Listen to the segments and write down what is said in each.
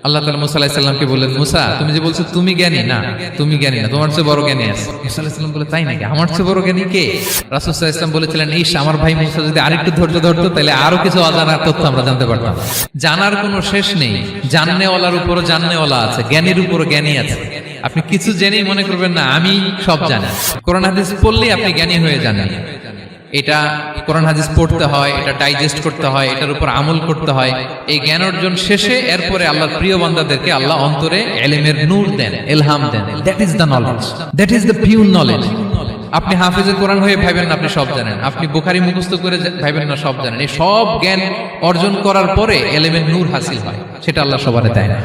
আল্লাহ তাআলা মুসা আলাইহিস সালামকে বললেন, মুসা তুমি যে বলছো তুমি জ্ঞানী, না তুমি জ্ঞানী না, তোমার চেয়ে বড় জ্ঞানী আছে। মুসা আলাইহিস সালাম বলে, তাই নাকি? আমার চেয়ে বড় জ্ঞানী কে? রাসূল সাল্লাল্লাহু আলাইহি ওয়াসাল্লাম বলেছিলেন, ইস আমার ভাই মুসা যদি আরেকটু ধৈর্য ধরতো তাহলে আরো কিছু অজানা তথ্য আমরা জানতে পারতাম। জানার কোনো শেষ নেই, জাননেওয়ালার উপরও জাননেওয়ালা আছে, জ্ঞানীর উপরও জ্ঞানী আছে। আপনি কিছু জেনেই মনে করবেন না আমি সব জানি। কোরআন হাদিস পড়লেই আপনি জ্ঞানী হয়ে যান। এটা কোরআন হাদিস পড়তে হয়, এটা ডাইজেস্ট করতে হয়, এটার উপর আমল করতে হয়। এই জ্ঞান অর্জন শেষে এরপরে আল্লাহর প্রিয় বান্দাদেরকে আল্লাহ অন্তরে ইলমের নূর দেন, ইলহাম দেন। That is the knowledge, that is the pure knowledge. আপনি হাফেজে কোরআন হয়ে ভাবেন না আপনি সব জানেন, আপনি বুখারী মুখস্থ করে ভাবেন না সব জানেন। এই সব জ্ঞান অর্জন করার পরে ইলমের নূর হাসিল হয়, সেটা আল্লাহ সবারে দেয় না।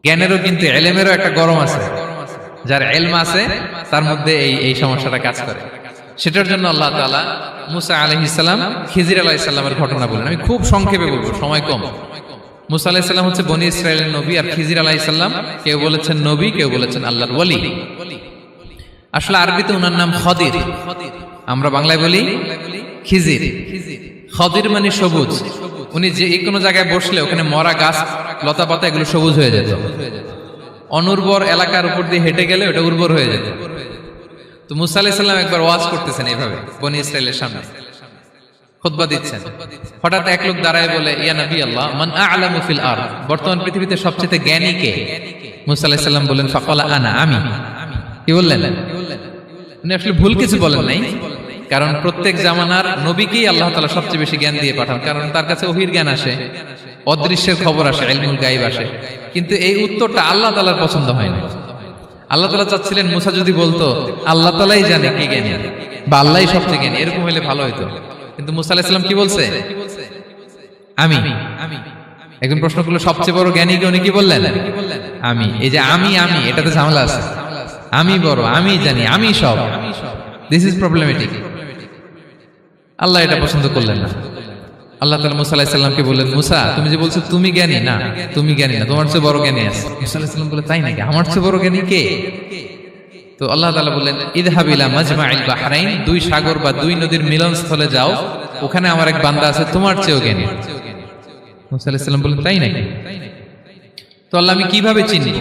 জ্ঞানেরও কিন্তু ইলমেরও একটা গরম আছে। যার ইলম আছে তার মধ্যে এই সমস্যাটা কাজ করে। সেটার জন্য আল্লাহ তাআলা মুসা আলাইহিস সালাম, খিজির আলাইহিস সালামের ঘটনা বলেন। আমি খুব সংক্ষেপে বলবো, সময় কম। মুসা আলাইহিস সালাম হচ্ছে বনি ইসরাইলের নবী, আর খিজির আলাইহিস সালাম কেউ বলেছেন নবী, কেউ বলেছেন আল্লাহর ওলি। আসলে আরবিতে ওনার নাম খদির, আমরা বাংলায় বলি খিজির। খদির মানে সবুজ। উনি যে কোনো জায়গায় বসলে ওখানে মরা গাছ লতা পাতা এগুলো সবুজ হয়ে যেত। অনুর্বর এলাকার উপর দিয়ে হেঁটে গেলে ওটা উর্বর হয়ে যেত। তো মুসা আলাইহিস সালাম একবার ওয়াজ করতেছেন এইভাবে বনি ইসরাইলের সামনে, খুতবা দিচ্ছেন। হঠাৎ এক লোক দাঁড়ায় বলে, ইয়া নবী আল্লাহ, মান আ'লামু ফিল আরদ, বর্তমান পৃথিবীতে সবচেয়ে জ্ঞানী কে? মুসা আলাইহিস সালাম বলেন, ফাকালা আনা, আমি। কি বললেন? উনি আসলে ভুল কিছু বলেন নাই, কারণ প্রত্যেক জামানার নবীকেই আল্লাহ তাআলা সবচেয়ে বেশি জ্ঞান দিয়ে পাঠান, কারণ তার কাছে ওহীর জ্ঞান আসে, অদৃশ্যের খবর আসে, ইলমুল গায়ব আসে। কিন্তু এই উত্তরটা আল্লাহ তাআলার পছন্দ হয় না। আল্লাহ তাআলা চাচ্ছিলেন মুসা যদি বলতো আল্লাহ তাআলাই জানে কে জ্ঞানী বা আল্লাহই সবচেয়ে জ্ঞানী, এরকম হলে ভালো হতো। কিন্তু মুসা আলাইহিস সালাম কি বলছে? আমি। এখন প্রশ্ন করলো সবচেয়ে বড় জ্ঞানী কে? উনি কি বললেন? আমি। এই যে আমি এটাতে ঝামেলা আছে। আমি বড়, আমি জানি, আমি সব। This is problematic. আল্লাহ এটা পছন্দ করলেন না। আল্লাহ তাআলা মুসা আলাইহিস সালামকে বললেন, মুসা তুমি যে বলছো তুমি জ্ঞানী, না তুমি জ্ঞানী না, তোমার চেয়ে বড় জ্ঞানী আছে। মুসা আলাইহিস সালাম বলে, তাই নাকি? আমার চেয়ে বড় জ্ঞানী কে? তো আল্লাহ তাআলা বললেন, ইযহাব ইলা মাজমাইল বাহরাইন, দুই সাগর বা দুই নদীর মিলনস্থলে যাও, ওখানে আমার এক বান্দা আছে তোমার চেয়েও জ্ঞানী। মুসা আলাইহিস সালাম বললেন, তাই নাকি? তো আল্লাহ আমি কিভাবে চিনি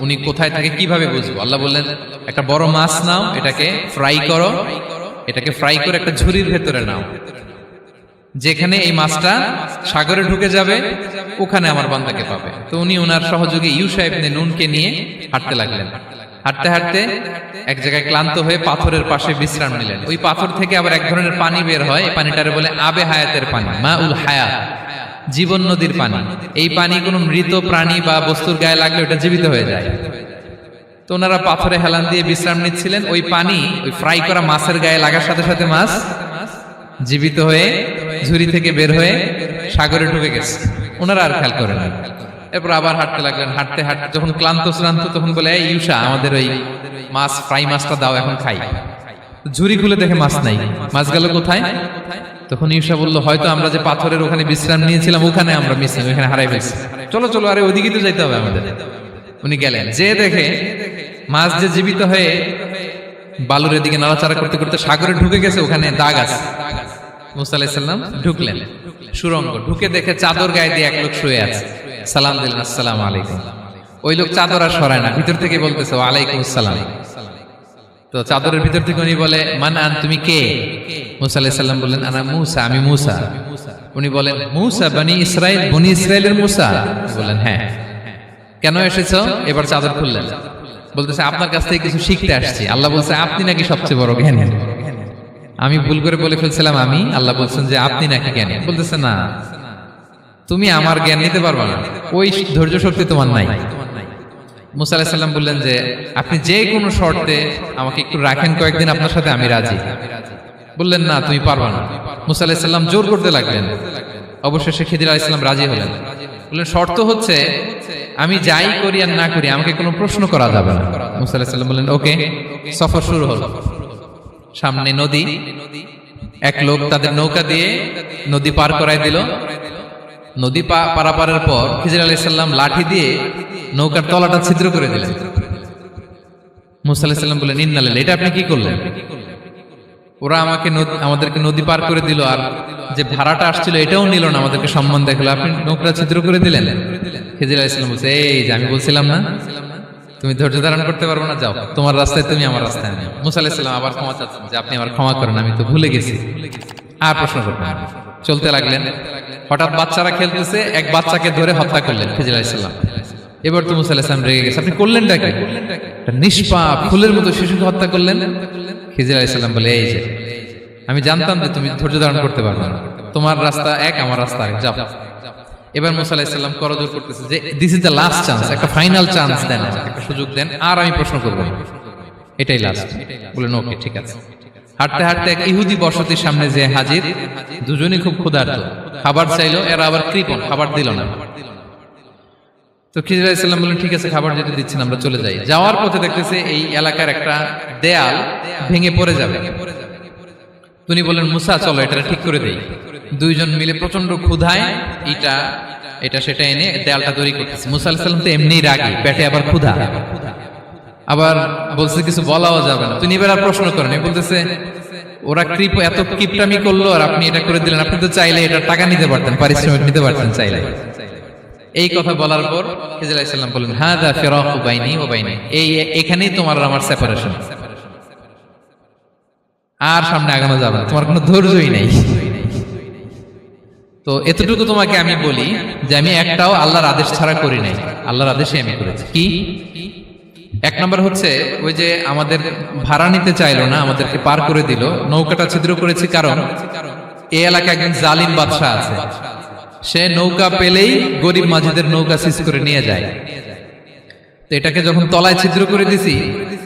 উনি কোথায় থাকে, কিভাবে বুঝবো? আল্লাহ বললেন, একটা বড় মাছ নাও, এটাকে ফ্রাই করো, এটাকে ফ্রাই করে একটা ঝুড়ির ভেতরে নাও, যেখানে এই মাছটা সাগরে ঢুকে যাবে ওখানে আমার বান্দাকে পাবে। তো উনি ওনার সহযোগী ইউশা ইবনে নুনকে নিয়ে হাঁটতে লাগলেন। হাঁটতে হাঁটতে এক জায়গায় ক্লান্ত হয়ে পাথরের পাশে বিশ্রাম নিলেন। ওই পাথর থেকে আবার এক ধরনের পানি বের হয়, এই পানিটারে বলে আবে হায়াতের পানি, মাউল হায়াত, জীবন নদীর পানি। এই পানি কোনো মৃত প্রাণী বা বস্তুর গায়ে লাগলে ওটা জীবিত হয়ে যায়। তো ওনারা পাথরে হেলান দিয়ে বিশ্রাম নিচ্ছিলেন। ওই পানি ওই ফ্রাই করা মাছের গায়ে লাগার সাথে সাথে মাছ জীবিত হয়ে ঝুড়ি থেকে বের হয়ে সাগরে ঢুকে গেছে। ওনারা আর খেয়াল করেন না। এরপর আবার হাঁটতে লাগলেন। হাঁটতে হাঁটতে যখন ক্লান্ত শ্রান্ত তখন বলে, এই ইউশা আমাদের ওই মাছ ফ্রাই মাছটা দাও, এখন খাই। ঝুড়ি খুলে দেখে মাছ নাই। মাছ গেল কোথায়? তখন ইউশা বললো, হয়তো আমরা যে পাথরের ওখানে বিশ্রাম নিয়েছিলাম ওখানে আমরা মিসিং, ওখানে হারাই ফেলছি। চলো চলো, আরে ওইদিকে তো যাইতে হবে আমাদের। উনি গেলেন, যে দেখে মাছ যে জীবিত হয়ে বালুর এদিকে নাড়াচাড়া করতে করতে সাগরে ঢুকে গেছে, ওখানে দাগ আছে। মুসা আলাইহিস সালাম ঢুকলেন সুরঙ্গ, ঢুকে দেখে চাদর গায়ে দিয়ে এক লোক শুয়ে আছে। সালাম দিলেন, আসসালামু আলাইকুম। ওই লোক চাদর আর সরায় না, ভিতর থেকে বলতেছে ওয়ালাইকুম আসসালাম। তো চাদরের ভিতর থেকে উনি বলে, মান আন, তুমি কে? মুসা আলাইহিস সালাম বললেন, আনা মুসা, আমি মুসা। উনি বলেন, মুসা বনি ইসরাইল, বনি ইসরাইলের মুসা? বলেন, হ্যাঁ। কেন এসেছো? এবার চাদর খুললেন, বলতেছে আপনার কাছ থেকে কিছু শিখতে আসছি। আল্লাহ বলছে আপনি নাকি সবচেয়ে বড় জ্ঞানী। আমি ভুল করে বলে ফেলছিলাম আমি, আল্লাহ বলছেন যে আপনি নাকি জ্ঞানী। বলতেছে না, তুমি আমার জ্ঞান নিতে পারবে না, ওই ধৈর্য শক্তি তোমার নাই। মুসা আলাইহিস সালাম বললেন যে আপনি যে কোনো শর্তে আমাকে একটু রাখেন কয়েকদিন, আপনার সাথে আমি রাজি। বললেন না, তুমি পারবে না। মুসা আলাইহিস সালাম জোর করতে লাগলেন। অবশেষে খিদির আলাইহিস সালাম রাজি হলেন। বললেন, শর্ত হচ্ছে আমি যাই করি আর না করি আমাকে কোনো প্রশ্ন করা যাবে না। মুসা আলাইহিস সালাম বললেন, ওকে। সফর শুরু হলো। সামনে নদী, এক লোক তাদের নৌকা দিয়ে নদী পার করায় দিল। নদী পারাপারের পর খিজির আলাইহিস সালাম লাঠি দিয়ে নৌকার তলাটা ছিদ্র করে দিলেন। মুসা আলাইহিস সালাম বললেন, ইন্নালিল্লাহ, এটা আপনি কি করলেন? ওরা আমাদেরকে নদী পার করে দিল, আর যে ভাড়াটা আসছিল এটাও নিল না, আমাদেরকে সম্মান দেখালো, আপনি নৌকা ছিদ্র করে দিলেন। খিজির আলাইহিস সালাম বলছে, এই যে আমি বলছিলাম না তুমি ধৈর্য ধারণ করতে পারবো না, যাও তোমার রাস্তায় তুমি, আমার রাস্তায় আমি। মুসা আলাইহিস সালাম আবার ক্ষমা চাচ্ছেন যে আপনি আমার ক্ষমা করেন, আমি তো ভুলে গেছি, আর প্রশ্ন করবেন না। চলতে লাগলেন। হঠাৎ বাচ্চারা খেলতেছে, এক বাচ্চাকে ধরে হত্যা করলেন খিজির আলাইহিস সালাম। এবার তো মুসা আলাইহিস সালাম রেগে গেছে, আপনি করলেনটা কি? নিষ্পাপ ফুলের মতো শিশুকে হত্যা করলেন। খিজির আলাইহিস সালাম বলে, এই যে আমি জানতাম যে তুমি ধৈর্য ধারণ করতে পারবে না, তোমার রাস্তা এক, আমার রাস্তা এক, যাও। এবার মুসা আলাইহিস সালাম করজোর করতেছে যে this is the last chance, একটা ফাইনাল চান্স দেন, একটা সুযোগ দেন, আর আমি প্রশ্ন করব না, এটাই লাস্ট। বলেন ওকে ঠিক আছে। হাঁটতে হাঁটতে এক ইহুদি বসতির সামনে যে হাজির, দুজনই খুব ক্ষুধার্ত, খাবার চাইলো, এরা আবার কৃপণ, খাবার দিল না। তো খিজির আলাইহিস সালাম বললেন ঠিক আছে, খাবার যেটা দিচ্ছেন আমরা চলে যাই। যাওয়ার পথে দেখতেছে এই এলাকার একটা দেয়াল ভেঙে পড়ে যাবে। তিনি বললেন মুসা চলো এটা ঠিক করে দেই। দুইজন মিলে প্রচন্ড ক্ষুধায় এটা সেটা এনে দেয়ালটা তৈরি করতেছে। মুসা আলাইহিস সালাম তো এমনিই রাগী, পেটে আবার ক্ষুধা, আবার বলছে কিছু বলাও যাবে না। তিনি এবার আর প্রশ্ন করেন, বলতেছে ওরা এত কিপটামি করলো আর আপনি এটা করে দিলেন, আপনি তো চাইলে এটা টাকা নিতে পারতেন, পারিশ্রমিক নিতে পারতেন চাইলে। এই কথা বলার পর খিজির আলাইহিস সালাম বললেন হাদা ফিরাকু বাইনি ওয়া বাইনি, এখানেই তোমার আর আমার সেপারেশন, আর সামনে আগানো যাবে না, তোমার কোনো ধৈর্যই নেই। তো এতটুকু তোমাকে আমি বলি যে আমি একটাও আল্লাহর আদেশ ছাড়া করি নাই, আল্লাহর আদেশে আমি করেছি। কি? এক নম্বর হচ্ছে ওই যে আমাদের ভাড়া নিতে চাইলো না, আমাদেরকে পার করে দিল, নৌকাটা ছিদ্র করেছি কারণ এই এলাকায় একজন জালিম বাদশা আছে, সে নৌকা পেলেই গরিব মাঝিদের নৌকা সিজ করে নিয়ে যায়। তো এটাকে যখন তলায় ছিদ্র করে দিছি,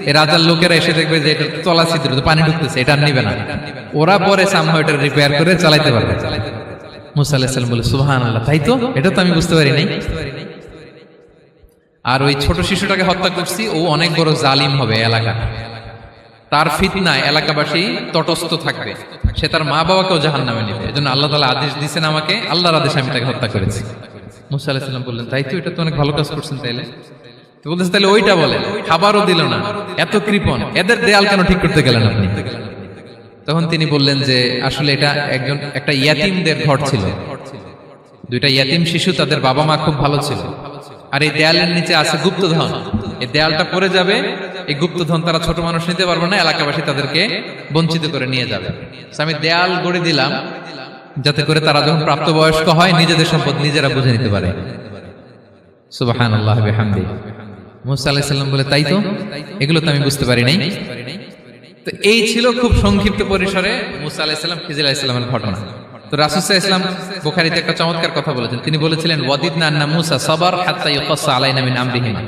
এই রাজার লোকেরা এসে দেখবে যে এটা তলা ছিদ্র, তো পানি ঢুকতেছে, এটা নিবে না, ওরা পরে সামহাও এটা রিপেয়ার করে চালাইতে পারবে। মুসা আলাইহিস সালাম বলে সুবহানাল্লাহ, তাই তো, এটা তো আমি বুঝতে পারি নাই। আর ওই ছোট শিশুটাকে হত্যা করছি, ও অনেক বড় জালিম হবে এলাকা, তার ফিতনায় এলাকাবাসী তটস্থ থাকবে, সে তার মা বাবাকেও জাহান্নামে নেবে, এজন্য আল্লাহ তাআলা আদেশ দিয়েছেন আমাকে, আল্লাহর আদেশে আমি তাকে হত্যা করেছি। মুসা আলাইহিস সালাম বললেন তাই তো, এটা তো অনেক ভালো কাজ করছেন। তাইলে তো বলতেছে তাহলে ওইটা বলেন, খাবারও দিল না, এত কৃপণ, এদের দেয়াল কেন ঠিক করতে গেলেন আপনি? তখন তিনি বললেন যে আসলে এটা একটা ইয়াতিমদের ঘর ছিল, দুইটা ইয়াতিম শিশু, তাদের বাবা মা খুব ভালো ছিল, আর এই দেয়ালের নিচে আছে গুপ্তধন, এই দেয়ালটা পড়ে যাবে, এই গুপ্তধন তারা ছোট মানুষ নিতে পারবে না, এলাকাবাসী তাদেরকে বঞ্চিত করে নিয়ে যাবে। আমি দেয়াল গড়ে দিলাম যাতে করে তারা যখন প্রাপ্তবয়স্ক হয় নিজেদের সম্পদ নিজেরা বুঝে নিতে পারে। সুবহানাল্লাহ বিহামদি। মুসা আলাইহিস সালাম বলে তাই তো, এগুলো তো আমি বুঝতে পারি নাই। তো এই ছিল খুব সংক্ষিপ্ত পরিসরে মুসা আলাইহিস সালাম খিজির আলাইহিস সালামের ঘটনা। তো রাসূল সাল্লাল্লাহু আলাইহি ওয়াসাল্লাম বুখারীতে একটা চমৎকার কথা বলেছেন, তিনি বলেছিলেন ওয়াদিদনা আন্না মুসা সাবার হাত্তা ইউকাসসা আলাইনা মিন আমরিহিমা।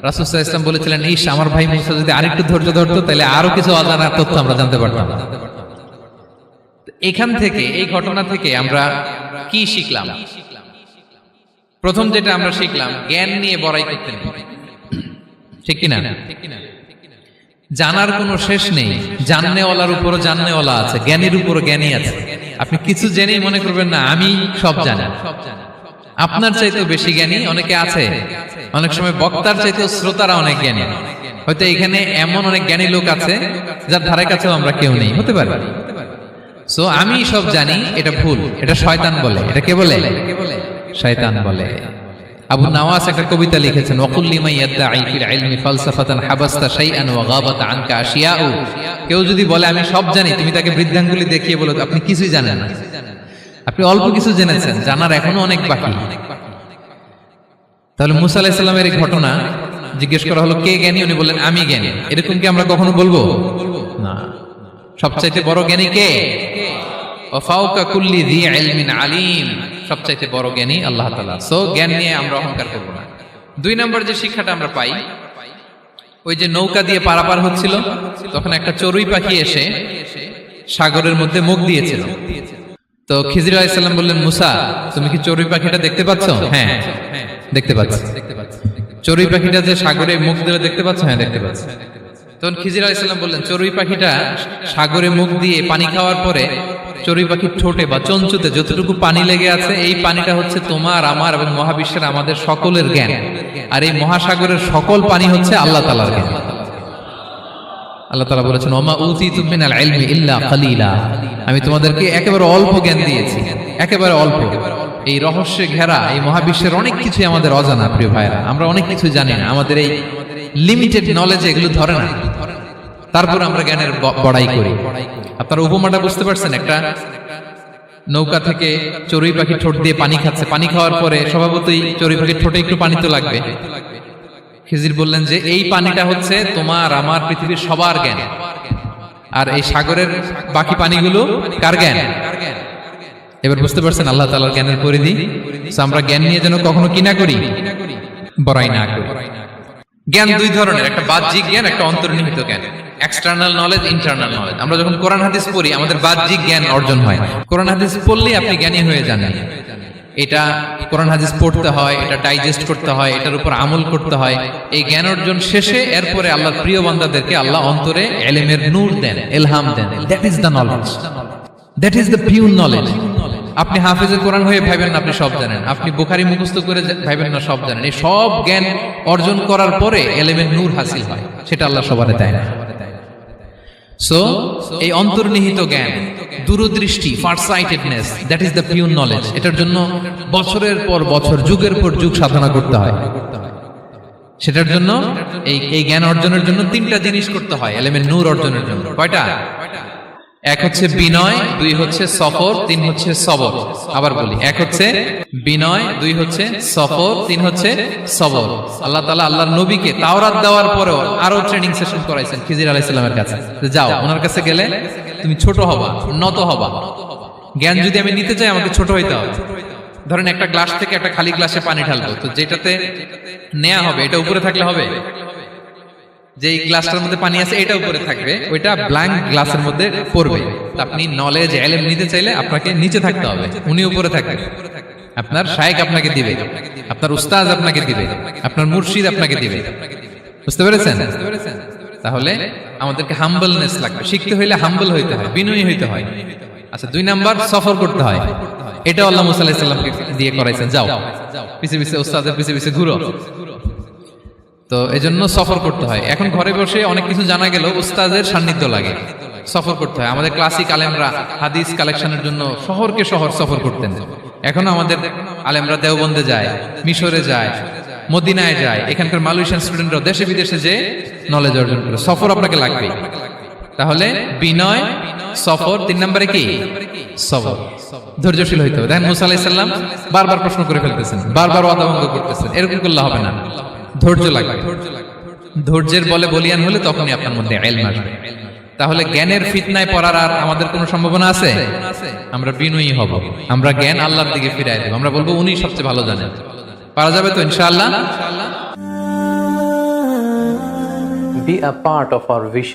রাসূল সাল্লাল্লাহু আলাইহি ওয়াসাল্লাম বলেছিলেন ইস, আমার ভাই মুসা যদি আরেকটু ধৈর্য ধরতো তাহলে আরো কিছু অজানা তথ্য আমরা জানতে পারতাম। এখান থেকে, এই ঘটনা থেকে আমরা কি শিখলাম? প্রথম যেটা আমরা শিখলাম, জ্ঞান নিয়ে বড়াই করতে নেই, ঠিক কিনা? জানার কোনো শেষ নেই, জাননেওয়ালার উপরও জাননেওয়ালা আছে, জ্ঞানীর উপরও জ্ঞানী আছে। আপনি কিছু জেনেই মনে করবেন না আমি সব জানি, আপনার চাইতেও বেশি জ্ঞানী অনেকে আছে। অনেক সময় বক্তার চাইতেও শ্রোতারা অনেক জ্ঞানী। হয়তো এখানে এমন অনেক জ্ঞানী লোক আছে যার ধারে কাছেও আমরা কেউ নেই, হতে পারে। সো আমি সব জানি, এটা ভুল, এটা শয়তান বলে। এটা কে বলে? শয়তান বলে। আবু নাওয়াস একটা কবিতা লিখেছেন, ওয়াকুল লিমান ইয়াদঈ ফিল ইলমি ফালসাফাতান হাবাসতা শাইআন ওয়া গাবাত আনকা আশিয়াউ। কেউ যদি বলে আমি সব জানি, তুমি তাকে বৃদ্ধাঙ্গুলি দেখিয়ে বলো আপনি কিছুই জানেন না, আপনি অল্প কিছু জেনেছেন, জানার এখনো অনেক বাকি। তাহলে মুসা আলাইহিস সালামের এই ঘটনা জিজ্ঞেস করা হলো কে জ্ঞানী, উনি বললেন আমি জ্ঞানী। এরকম কি আমরা কখনো বলবো? না। সবচাইতে বড় জ্ঞানী কে? ওয়া ফাওকা কুল্লি যী ইলমিন আলিম। সবচাইতে বড় জ্ঞানী আল্লাহ তাআলা। সো জ্ঞান নিয়ে আমরা অহংকার করব না। দুই নম্বর যে শিক্ষাটা আমরা পাই, ওই যে নৌকা দিয়ে পারাপার হচ্ছিল, তখন একটা চড়ুই পাখি এসে সাগরের মধ্যে মুখ দিয়েছিল। তো খিজির আলাইহিস সালাম বললেন মুসা, তুমি কি চড়ুই পাখিটা দেখতে পাচ্ছ? হ্যাঁ দেখতে পাচ্ছি। চড়ুই পাখিটা যে সাগরে মুখ দিলে দেখতে পাচ্ছ? হ্যাঁ দেখতে পাচ্ছি। তখন খিজির আলাইহিস সালাম বললেন চড়ুই পাখিটা সাগরে মুখ দিয়ে পানি খাওয়ার পরে চড়ুই পাখির ঠোঁটে বা চঞ্চুতে যতটুকু পানি লেগে আছে, এই পানিটা হচ্ছে তোমার, আমার এবং মহাবিশ্বের আমাদের সকলের জ্ঞান। আর এই মহাসাগরের সকল পানি হচ্ছে আল্লাহ তাআলার জ্ঞান। আল্লাহ তাআলা বলেছেন ওমা উতিতুম মিনাল ইলমি ইল্লা কালিলা, আমি তোমাদেরকে একেবারে অল্প জ্ঞান দিয়েছি, একেবারে অল্প। এই রহস্যে ঘেরা এই মহাবিশ্বের অনেক কিছুই আমাদের অজানা প্রিয় ভাইরা, আমরা অনেক কিছু জানি না, আমাদের এই লিমিটেড নলেজ এগুলো ধরে না, তারপর আমরা জ্ঞানের বড়াই করি। আপনারা উপমাটা বুঝতে পারছেন? একটা নৌকা থেকে চড়ুই পাখি ঠোঁট দিয়ে পানি খাচ্ছে, পানি খাওয়ার পরে স্বভাবতই চড়ুই পাখির ঠোঁটে একটু পানি তো লাগবে। খিজির বললেন যে এই পানিটা হচ্ছে তোমার আমার পৃথিবীর সবার জ্ঞান, আর এই সাগরের বাকি পানিগুলো কার জ্ঞান? এবার বুঝতে পারছেন আল্লাহ তাআলার জ্ঞানের পরিধি। আমরা জ্ঞান নিয়ে যেন কখনো কি না করি, বড়াই না করি। জ্ঞান দুই ধরনের, একটা বাহ্যিক জ্ঞান, একটা অন্তর্নিহিত জ্ঞান। External knowledge, internal knowledge. আমরা যখন কোরআন হাদিস পড়ি আমাদের বাহ্যিক জ্ঞান অর্জন হয়। কোরআন হাদিস পড়লেই আপনি জ্ঞানী হয়ে যান। এটা কোরআন হাদিস পড়তে হয়, এটা ডাইজেস্ট করতে হয়, এটার উপর আমল করতে হয়। এই জ্ঞান অর্জন শেষে এরপরে আল্লাহর প্রিয় বান্দাদেরকে আল্লাহ অন্তরে ইলমের নূর দেন, ইলহাম দেন। That is the knowledge, that is the pure knowledge. আপনি হাফেজে কোরআন হয়ে ভাবেন না আপনি সব জানেন, আপনি বুখারী মুখস্থ করে ভাবেন না সব জানেন। এই সব জ্ঞান অর্জন করার পরে ইলমের নূর হাসিল হয়, সেটা আল্লাহ সবারে দেয় না। সো এই অন্তর্নিহিত জ্ঞান, দূরদৃষ্টি, farsightedness, that is the pure knowledge. এটার জন্য বছরের পর বছর, যুগের পর যুগ সাধনা করতে হয়। সেটার জন্য এই জ্ঞান অর্জনের জন্য তিনটা জিনিস করতে হয় ইলমের নূর অর্জনের জন্য। কয়টা? এক হচ্ছে বিনয়, দুই হচ্ছে সফর, তিন হচ্ছে সবর। আবার বলি, এক হচ্ছে বিনয়, দুই হচ্ছে সফর, তিন হচ্ছে সবর। আল্লাহ তাআলা আল্লাহর নবীকে তাওরাত দেওয়ার পরেও আরো ট্রেনিং সেশন করাইছেন খিজির আলাইহিস সালামের কাছে। যাও, ওনার কাছে গেলে তুমি ছোট হবা, নত হবা। জ্ঞান যদি আমি নিতে চাই আমাকে ছোট হইতে হবে। ধরেন একটা গ্লাস থেকে একটা খালি গ্লাসে পানি ঢালবো, তো যেটাতে নেওয়া হবে এটা উপরে থাকলে হবে? যে গ্লাসটার মধ্যে পানি আছে এটা উপরে থাকবে, ওইটা ব্ল্যাঙ্ক গ্লাসের মধ্যে পড়বে। আপনি নলেজ ইলম নিতে চাইলে আপনাকে নিচে থাকতে হবে, উনি উপরে থাকবে। আপনার শায়েখ আপনাকে দিবে, আপনার উস্তাদ আপনাকে দিবে, আপনার মুর্শিদ আপনাকে দিবে। বুঝতে পেরেছেন? তাহলে আমাদেরকে হাম্বলনেস লাগবে। শিখতে হইলে হাম্বল হইতে হয়, বিনয়ী হইতে হয়। আচ্ছা, দুই নাম্বার সফর করতে হয়। এটা আল্লাহ মুসা আলাইহিস সালামকে দিয়ে করাইছেন, যাও পিছে পিছে উস্তাদের পিছে পিছে ঘুরো। তো এজন্য সফর করতে হয়। এখন ঘরে বসে অনেক কিছু জানা গেল, উস্তাদের সান্নিধ্য লাগে, সফর করতে হয়। আমাদের ক্লাসিক আলেমরা হাদিস কালেকশনের জন্য শহরকে শহর সফর করতেন। এখনো আমাদের আলেমরা দেওবন্দে যায়, মিশরে যায়, মদিনায় যায়। এখানকার মালয়েশিয়ান স্টুডেন্টরা দেশে বিদেশে যে নলেজ অর্জন করে। সফর আপনাকে লাগবে। তাহলে বিনয়, সফর, তিন নম্বরে কি? সবর। ধৈর্যশীল হইতে হবে। দেখেন মুসা আলাইহিস সালাম বারবার প্রশ্ন করে ফেলতেছেন, বারবার ওয়াদা ভঙ্গ করতেছেন। এরকম করলে হবে না, ধৈর্য লাগবে। ধৈর্যের বলে বলিয়ান হলে তখনই আপনার মধ্যে ইলম আসবে। তাহলে জ্ঞানের ফিতনায় পড়ার আর আমাদের কোনো সম্ভাবনা আছে? আমরা বিনয়ী হব, আমরা জ্ঞান আল্লাহর দিকে ফিরাই দেব। আমরা বলবো উনি সবচেয়ে ভালো জানেন। পারা যাবে তো ইনশাআল্লাহ? Be a part of our vision.